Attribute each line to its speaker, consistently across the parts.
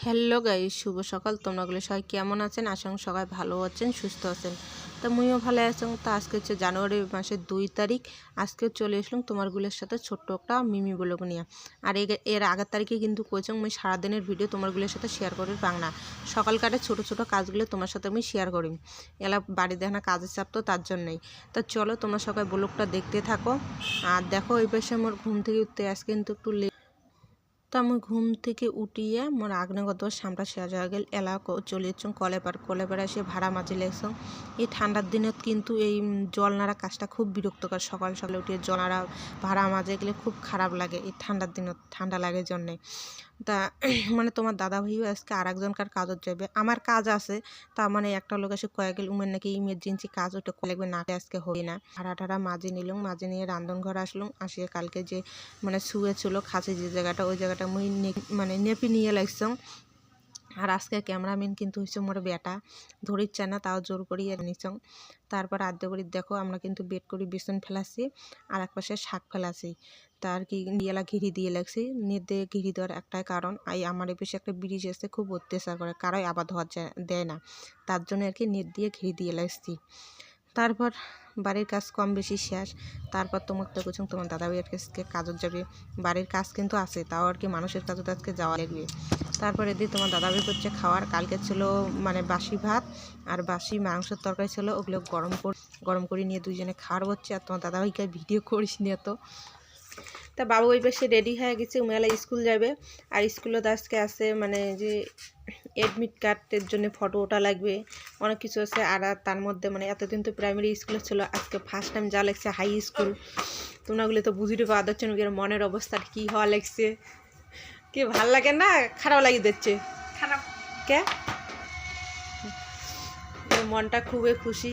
Speaker 1: Hello guys, শুভ সকাল। তোমরাগুলো সবাই কেমন আছেন? আশা করি সবাই ভালো আছেন, সুস্থ আছেন। তো মুইও ভালো আছি। তো আজকে হচ্ছে জানুয়ারি মাসের 2 তারিখ। আজকে চলে আসলাম তোমারগুলোর সাথে ছোট্ট একটা মিমি ব্লগ নিয়ে। আর এর আগের তারিখে কিন্তু কইছি আমি সারাদিনের ভিডিও তোমারগুলোর সাথে শেয়ার করি পাং না। সকালকারে ছোট ছোট কাজগুলো তোমার সাথে আমি শেয়ার করি। এলা বাড়ি দেখা কাজের চাপ তো তার জন্যই। তো চলো তোমরা সবাই ব্লগটা দেখতে থাকো। আর দেখো এই পাশে আমার ঘুম থেকে উঠতে আজকে কিন্তু একটু তো আমি ঘুম থেকে উঠিয়ে মোর আগ্নেগত সামটা শেষ হয়ে গেল। এলা চলে যাচ্ছ কলেপার এসে ভাড়া মাঝে লেগছ। এই ঠান্ডার দিনত কিন্তু এই জল নাড়া কাজটা খুব বিরক্তকর। সকাল সকালে উঠে জল নাড়া ভাড়া মাঝে গেলে খুব খারাপ লাগে। এই ঠান্ডার দিনত ঠান্ডা লাগে জন্যে। তা মানে তোমার দাদা ভাইও আজকে আর একজনকার কাজত যাবে। আমার কাজ আছে, তা মানে একটা লোক এসে কয়ে গেল উমের নাকি ইমার্জেন্সি কাজ, ওটা লাগবে না, আজকে হবে না। ভাড়া মাঝে নিলাম, মাঝে নিয়ে রান্ধন ঘর আসলাম। আসিয়ে কালকে যে মানে শুয়েছিল খাসি যে জায়গাটা, ওই জায়গাটা মুই মানে নেপি নিয়ে লাগছাম। আর আজকে ক্যামেরাম্যান কিন্তু হচ্ছে মোর বেটা, ধরিচ্ছে না, তাও জোর করিয়ে নিছং। তারপর আদ্য করি দেখো আমরা কিন্তু বেড করি বেসন ফেলাছি, আর এক পাশে শাক ফেলাছি। তার কি দিয়েলা ঘিরি দিয়ে লাগছি। নেট দিয়ে ঘিরি দেওয়ার একটাই কারণ, আমার এই পাশে একটা ব্রিজ এসে খুব অত্যাচার করে, কারোই আবাদ হওয়া দেয় না, তার জন্য আর কি নেট দিয়ে ঘিরি দিয়ে লাগছি। তারপর বাড়ির কাজ কম বেশি শেষ। তারপর তোমাকে তো বলছো তোমার দাদা ভাইয়ের কাছে কাজত যাবে। বাড়ির কাজ কিন্তু আছে, তাও আর কি মানুষের কাজত আজকে যাওয়া লাগবে। তারপরে দিয়ে তোমার দাদা ভাই করছে খাওয়ার। কালকে ছিল মানে বাসি ভাত আর বাসি মাংসের তরকারি ছিল, ওগুলো গরম করে নিয়ে দুইজনে খাওয়ার হচ্ছে। আর তোমার দাদা ভাইকে ভিডিও করিস নিয়ে তো। তা বাবু ওই পাশে রেডি হয়ে গেছে, মেলা স্কুল যাবে। আর স্কুলত আজকে আছে মানে যে অ্যাডমিট কার্ডের জন্য ফটো ওটা লাগবে, অনেক কিছু আছে। আর তার মধ্যে মানে এতদিন তো প্রাইমারি স্কুলে ছিল, আজকে ফার্স্ট টাইম যা লাগছে হাই স্কুল। তোমরাগুলো তো বুঝিতে পাওয়া যাচ্ছে না মনের অবস্থাটা কী হওয়া লাগছে। কি ভাল লাগে না খারাপ লাগিয়ে দিচ্ছে? খারাপ কে, মনটা খুবই খুশি।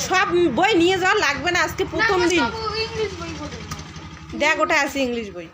Speaker 1: সব বই নিয়ে যাওয়া লাগবে না, আজকে প্রথম দিন। দেখ ওটা আছে ইংলিশ বই।